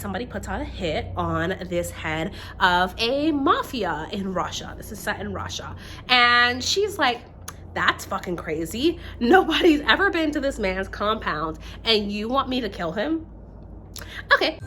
Somebody puts out a hit on this head of a mafia in Russia. This is set in Russia. And she's like, that's fucking crazy. Nobody's ever been to this man's compound and you want me to kill him? Okay.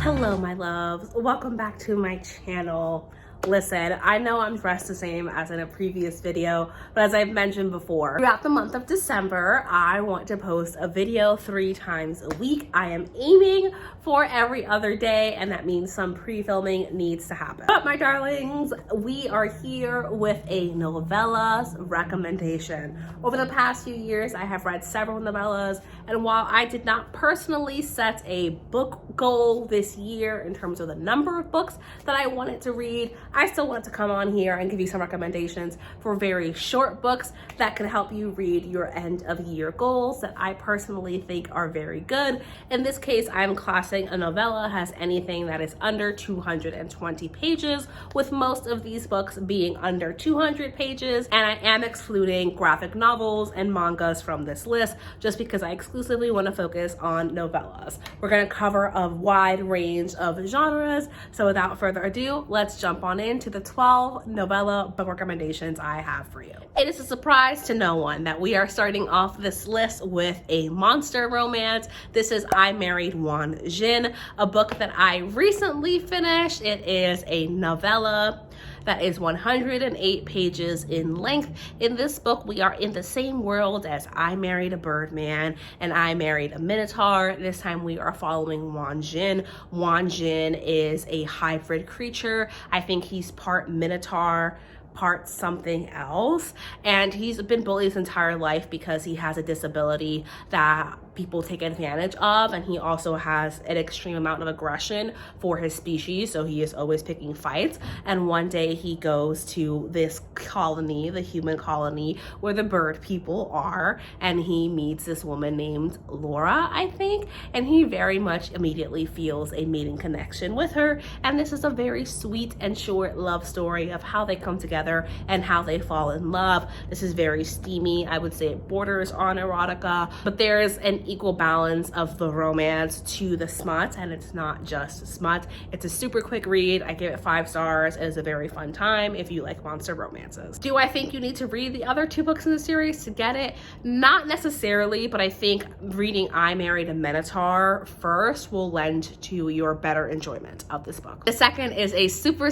Hello, my loves. Welcome back to my channel. Listen, I know I'm dressed the same as in a previous video, but as I've mentioned before, throughout the month of December, I want to post a video 3 times a week. I am aiming for every other day, and that means some pre-filming needs to happen. But my darlings, we are here with a novellas recommendation. Over the past few years, I have read several novellas, and while I did not personally set a book goal this year in terms of the number of books that I wanted to read, I still want to come on here and give you some recommendations for very short books that can help you read your end of year goals that I personally think are very good. In this case, I'm classing a novella as anything that is under 220 pages, with most of these books being under 200 pages, and I am excluding graphic novels and mangas from this list just because I exclusively want to focus on novellas. We're going to cover a wide range of genres, so without further ado, let's jump on into the 12 novella book recommendations I have for you. It is a surprise to no one that we are starting off this list with a monster romance. This is I Married Juan Jin, a book that I recently finished. It is a novella that is 108 pages in length. In this book, we are in the same world as I Married a Birdman and I Married a Minotaur. This time we are following Juan Jin. Juan Jin is a hybrid creature. I think he's part Minotaur, part something else, and he's been bullied his entire life because he has a disability that people take advantage of, and he also has an extreme amount of aggression for his species, so he is always picking fights. And one day he goes to this colony, the human colony, where the bird people are, and he meets this woman named Laura, I think, and he very much immediately feels a mating connection with her. And this is a very sweet and short love story of how they come together and how they fall in love. This is very steamy. I would say it borders on erotica, but there's an equal balance of the romance to the smut, and it's not just smut. It's a super quick read. I give it 5 stars. It is a very fun time if you like monster romances. Do I think you need to read the other 2 books in the series to get it? Not necessarily, but I think reading I Married a Minotaur first will lend to your better enjoyment of this book. The second is a super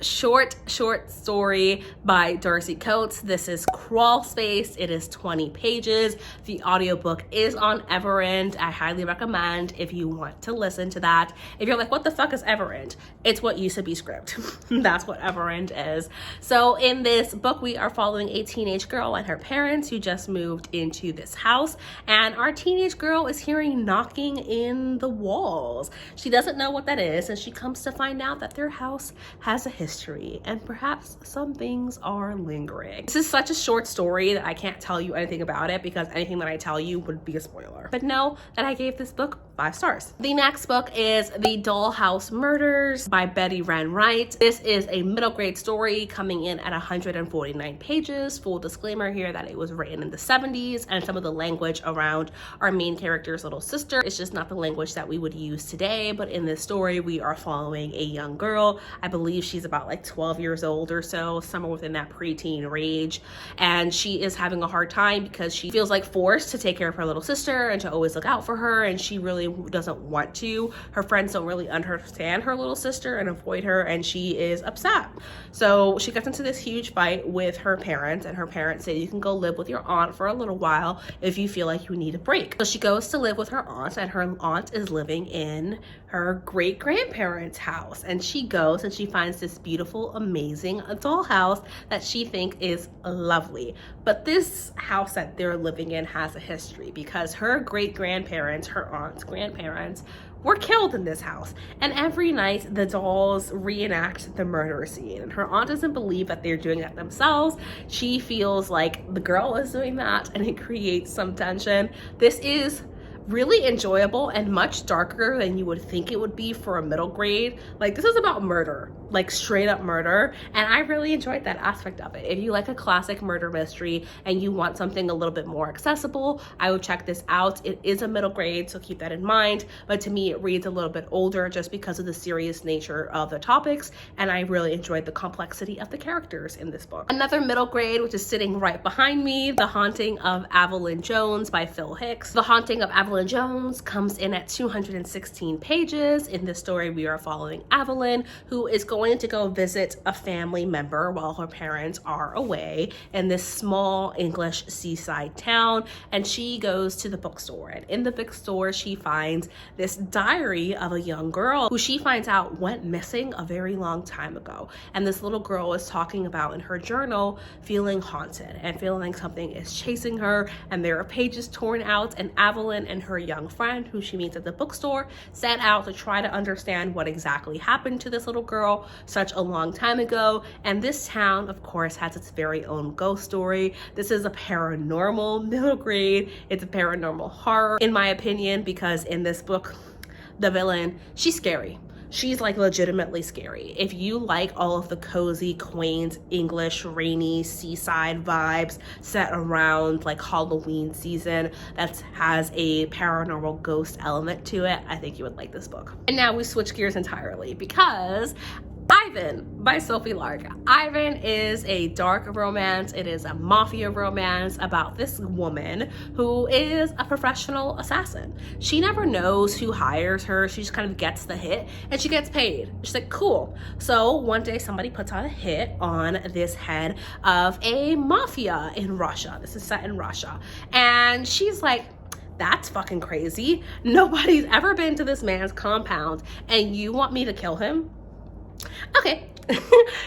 short story by Darcy Coates. This is Crawl Space. It is 20 pages. The audiobook is on Everend. I highly recommend if you want to listen to that. If you're like, what the fuck is Everend? It's what used to be Script. That's what Everend is. So in this book, we are following a teenage girl and her parents who just moved into this house, and our teenage girl is hearing knocking in the walls. She doesn't know what that is, and she comes to find out that their house has a history, and perhaps some things are lingering. This is such a short story that I can't tell you anything about it because anything that I tell you would be a spoiler. But know that I gave this book 5 stars. The next book is The Dollhouse Murders by Betty Wren Wright. This is a middle grade story coming in at 149 pages. Full disclaimer here that it was written in the 70s, and some of the language around our main character's little sister is just not the language that we would use today. But in this story, we are following a young girl. I believe she's about like 12 years old or so, somewhere within that preteen range, and she is having a hard time because she feels like forced to take care of her little sister and to always look out for her, and she really doesn't want to. Her friends don't really understand her little sister and avoid her, and she is upset. So she gets into this huge fight with her parents, and her parents say you can go live with your aunt for a little while if you feel like you need a break. So she goes to live with her aunt, and her aunt is living in her great-grandparents' house, and she goes and she finds this beautiful, amazing dollhouse that she thinks is lovely. But this house that they're living in has a history because her great-grandparents, her aunt's grandparents, were killed in this house, and every night the dolls reenact the murder scene, and her aunt doesn't believe that they're doing that themselves. She feels like the girl is doing that, and it creates some tension. This is really enjoyable and much darker than you would think it would be for a middle grade. Like, this is about murder. like straight up murder, and I really enjoyed that aspect of it. If you like a classic murder mystery and you want something a little bit more accessible, I would check this out. It is a middle grade, so keep that in mind, but to me it reads a little bit older just because of the serious nature of the topics, and I really enjoyed the complexity of the characters in this book. Another middle grade, which is sitting right behind me, The Haunting of Evelyn Jones by Phil Hicks. The Haunting of Evelyn Jones comes in at 216 pages. In this story, we are following Evelyn, who is going to go visit a family member while her parents are away in this small English seaside town, and she goes to the bookstore, and in the bookstore she finds this diary of a young girl who she finds out went missing a very long time ago. And this little girl is talking about in her journal feeling haunted and feeling like something is chasing her, and there are pages torn out, and Evelyn and her young friend who she meets at the bookstore set out to try to understand what exactly happened to this little girl such a long time ago. And this town, of course, has its very own ghost story. This is a paranormal middle grade. It's a paranormal horror, in my opinion, because in this book, the villain, she's scary. She's like legitimately scary. If you like all of the cozy, quaint, English, rainy, seaside vibes set around like Halloween season that has a paranormal ghost element to it, I think you would like this book. And now we switch gears entirely because Ivan by Sophie Lark. Ivan is a dark romance. It is a mafia romance about this woman who is a professional assassin. She never knows who hires her. She just kind of gets the hit and she gets paid. She's like, cool. So one day somebody puts out a hit on this head of a mafia in Russia. This is set in Russia. And she's like, that's fucking crazy. Nobody's ever been to this man's compound and you want me to kill him? Okay.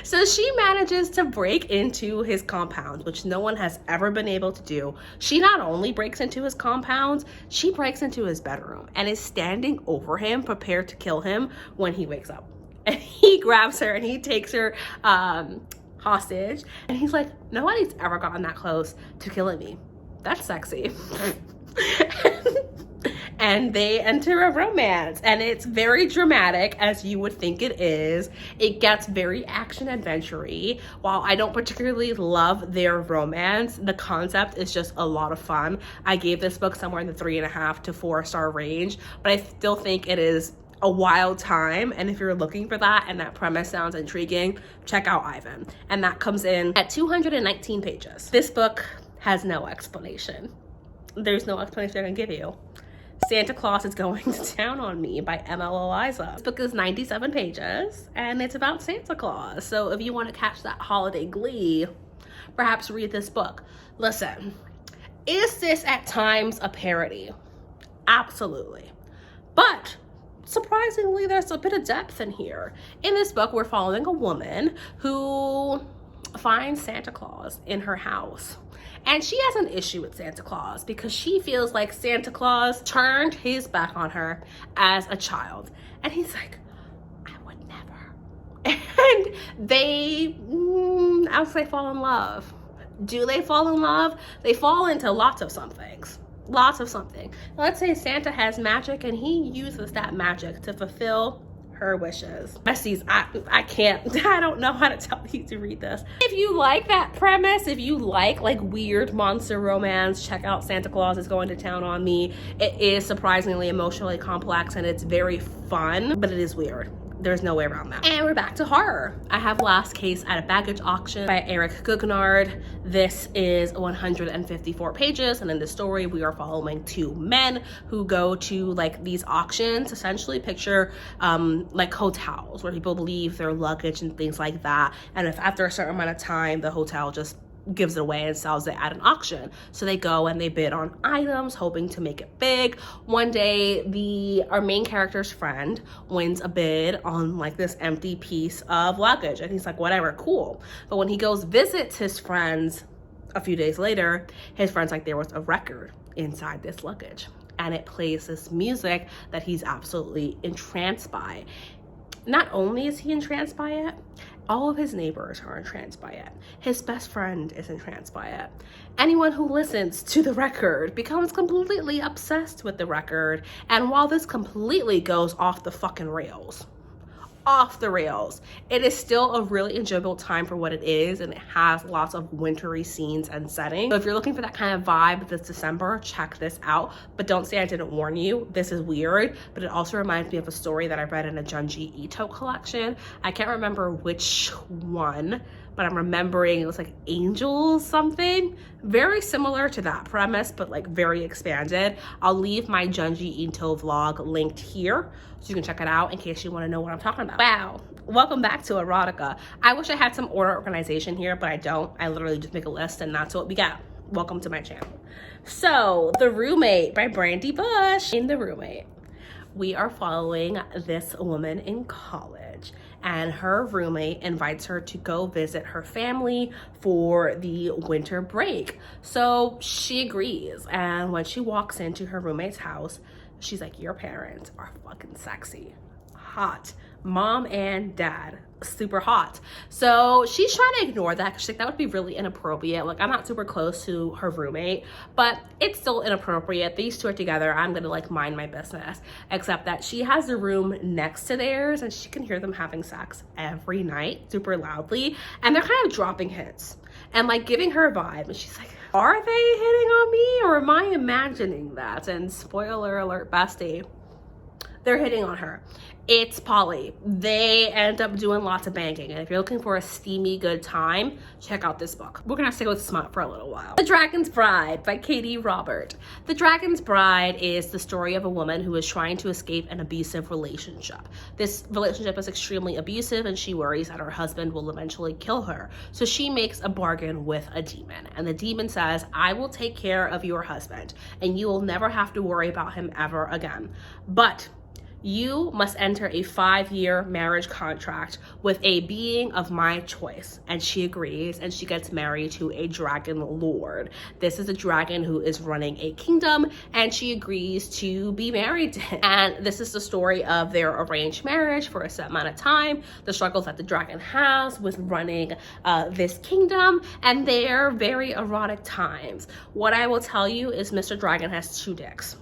So she manages to break into his compound, which no one has ever been able to do. She not only breaks into his compound, she breaks into his bedroom and is standing over him, prepared to kill him when he wakes up. And he grabs her and he takes her hostage. And he's like, nobody's ever gotten that close to killing me. That's sexy. And they enter a romance, and it's very dramatic, as you would think it is. It gets very action adventure-y. While I don't particularly love their romance, the concept is just a lot of fun. I gave this book somewhere in the 3.5 to 4 star range, but I still think it is a wild time, and if you're looking for that and that premise sounds intriguing, check out Ivan. And that comes in at 219 pages. This book has no explanation. There's no explanation they're gonna give you. Santa Claus is Going to Town on Me by M.L. Eliza. This book is 97 pages and it's about Santa Claus. So if you want to catch that holiday glee, perhaps read this book. Listen, is this at times a parody? Absolutely. But surprisingly, there's a bit of depth in here. In this book, we're following a woman who finds Santa Claus in her house. And she has an issue with Santa Claus because she feels like Santa Claus turned his back on her as a child. And he's like, I would never. And they, I would say, fall in love. Do they fall in love? They fall into lots of somethings. Lots of something. Let's say Santa has magic and he uses that magic to fulfill her wishes. Besties, I can't, I don't know how to tell you to read this. If you like that premise, if you like weird monster romance, check out Santa Claus is Going to Town on Me. It is surprisingly emotionally complex and it's very fun, but it is weird. There's no way around that. And we're back to horror. I have Last Case at a Baggage Auction by Eric Gugnard. This is 154 pages, and in this story we are following 2 men who go to these auctions. Essentially picture hotels where people leave their luggage and things like that, and if after a certain amount of time the hotel just gives it away and sells it at an auction. So they go and they bid on items hoping to make it big. One day our main character's friend wins a bid on this empty piece of luggage, and he's like, whatever, cool. But when he goes visits his friends a few days later, his friend's like, there was a record inside this luggage, and it plays this music that he's absolutely entranced by. Not only is he entranced by it, all of his neighbors are entranced by it. His best friend is entranced by it. Anyone who listens to the record becomes completely obsessed with the record. And while this completely goes off the fucking rails, off the rails. It is still a really enjoyable time for what it is, and it has lots of wintry scenes and settings. So if you're looking for that kind of vibe this December, check this out. But don't say I didn't warn you. This is weird, but it also reminds me of a story that I read in a Junji Ito collection. I can't remember which one, but I'm remembering it was like Angels something. Very similar to that premise, but like very expanded. I'll leave my Junji Ito vlog linked here so you can check it out in case you want to know what I'm talking about. Wow, welcome back to erotica. I wish I had some order organization here, but I don't. I literally just make a list and that's what we got. Welcome to my channel. So, The Roommate by Brandy Bush. In The Roommate, we are following this woman in college, and her roommate invites her to go visit her family for the winter break. So she agrees, and when she walks into her roommate's house, she's like, your parents are fucking sexy, hot, mom and dad, super hot. So she's trying to ignore that because she's like, that would be really inappropriate. Like, I'm not super close to her roommate, but it's still inappropriate. These two are together. I'm gonna like mind my business. Except that she has the room next to theirs and she can hear them having sex every night super loudly, and they're kind of dropping hints and like giving her a vibe, and she's like, are they hitting on me or am I imagining that? And spoiler alert, bestie, they're hitting on her. It's poly. They end up doing lots of banging, and if you're looking for a steamy good time, check out this book. We're gonna stay with smut for a little while. The Dragon's Bride by Katie Robert. The Dragon's Bride is the story of a woman who is trying to escape an abusive relationship. This relationship is extremely abusive, and she worries that her husband will eventually kill her. So she makes a bargain with a demon, and the demon says, I will take care of your husband, and you will never have to worry about him ever again. But you must enter a 5-year marriage contract with a being of my choice. And she agrees, and she gets married to a dragon lord. This is a dragon who is running a kingdom, and she agrees to be married to him. And this is the story of their arranged marriage for a set amount of time, the struggles that the dragon has with running this kingdom, and their very erotic times. What I will tell you is Mr. Dragon has 2 dicks.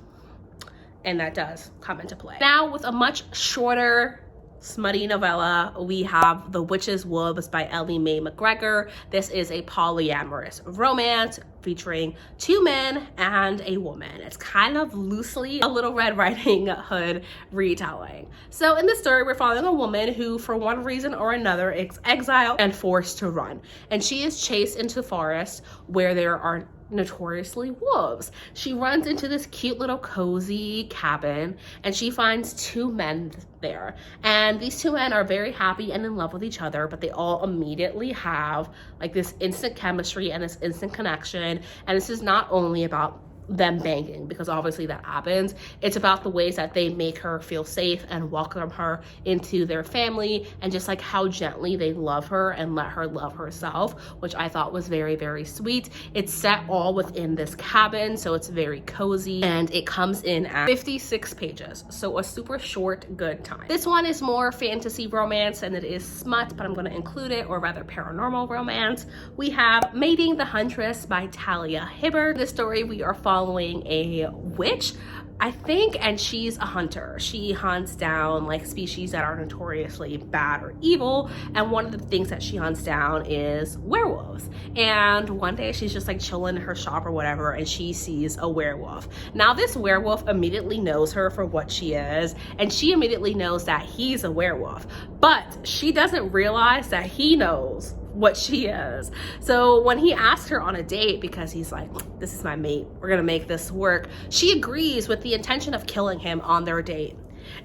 And that does come into play. Now, with a much shorter, smutty novella, we have The Witch's Wolves by Ellie Mae McGregor. This is a polyamorous romance featuring 2 men and a woman. It's kind of loosely a Little Red Riding Hood retelling. So in this story, we're following a woman who, for one reason or another, is exiled and forced to run. And she is chased into the forest where there are notoriously wolves. She runs into this cute little cozy cabin, and she finds 2 men there, and these 2 men are very happy and in love with each other, but they all immediately have like this instant chemistry and this instant connection. And this is not only about them banging, because obviously that happens. It's about the ways that they make her feel safe and welcome her into their family, and just like how gently they love her and let her love herself, which I thought was very, very sweet. It's set all within this cabin, so it's very cozy, and it comes in at 56 pages, so a super short good time. This one is more fantasy romance and it is smut, but I'm going to include it, or rather paranormal romance. We have Mating the Huntress by Talia Hibbert. This story, we are following a witch, I think, and she's a hunter. She hunts down like species that are notoriously bad or evil, and one of the things that she hunts down is werewolves. And one day she's just like chilling in her shop or whatever, and she sees a werewolf. Now this werewolf immediately knows her for what she is, and she immediately knows that he's a werewolf, but she doesn't realize that he knows what she is. So when he asks her on a date, because he's like, this is my mate, we're gonna make this work, she agrees with the intention of killing him on their date.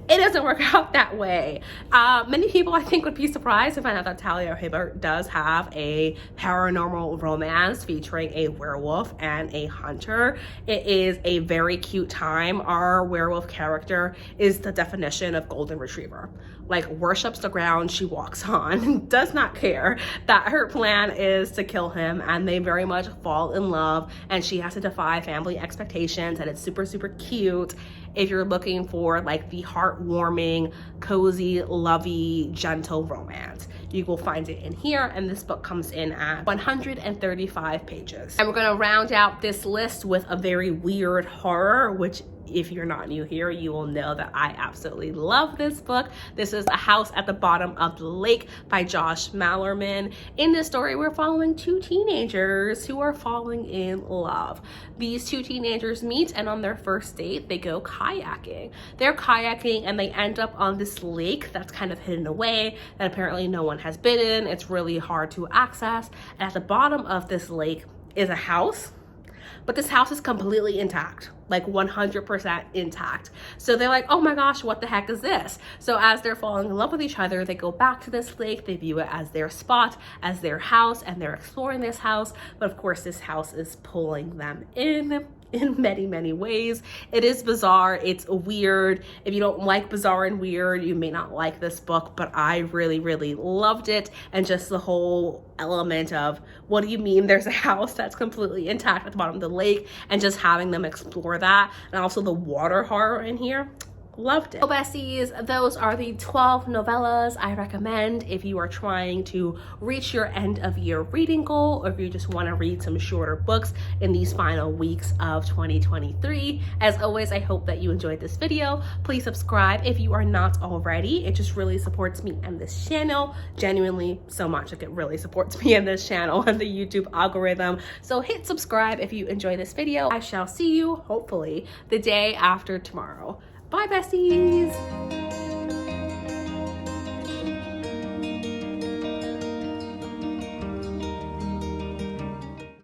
It doesn't work out that way. Many people, I think, would be surprised to find out that Talia Hibbert does have a paranormal romance featuring a werewolf and a hunter. It is a very cute time. Our werewolf character is the definition of golden retriever. Like, worships the ground she walks on, does not care that her plan is to kill him, and they very much fall in love, and she has to defy family expectations, and it's super, super cute. If you're looking for like the heartwarming, cozy, lovey, gentle romance, you will find it in here, and this book comes in at 135 pages. And we're gonna round out this list with a very weird horror, which if you're not new here, you will know that I absolutely love this book. This is A House at the Bottom of the Lake by Josh Malerman. In this story, we're following two teenagers who are falling in love. These two teenagers meet, and on their first date, they go kayaking. They're kayaking and they end up on this lake that's kind of hidden away, that apparently no one has been in. It's really hard to access. And at the bottom of this lake is a house, but this house is completely intact, like 100% intact. So they're like, oh my gosh, what the heck is this? So as they're falling in love with each other, they go back to this lake, they view it as their spot, as their house, and they're exploring this house. But of course, this house is pulling them in many, many ways. It is bizarre, it's weird. If you don't like bizarre and weird, you may not like this book, but I really, really loved it. And just the whole element of, what do you mean there's a house that's completely intact at the bottom of the lake, and just having them explore that, and also the water horror in here. Loved it. So besties, those are the 12 novellas I recommend if you are trying to reach your end of year reading goal, or if you just want to read some shorter books in these final weeks of 2023. As always, I hope that you enjoyed this video. Please subscribe if you are not already. It just really supports me and this channel genuinely so much. Like, it really supports me and this channel and the YouTube algorithm. So hit subscribe if you enjoy this video. I shall see you hopefully the day after tomorrow. Bye, besties.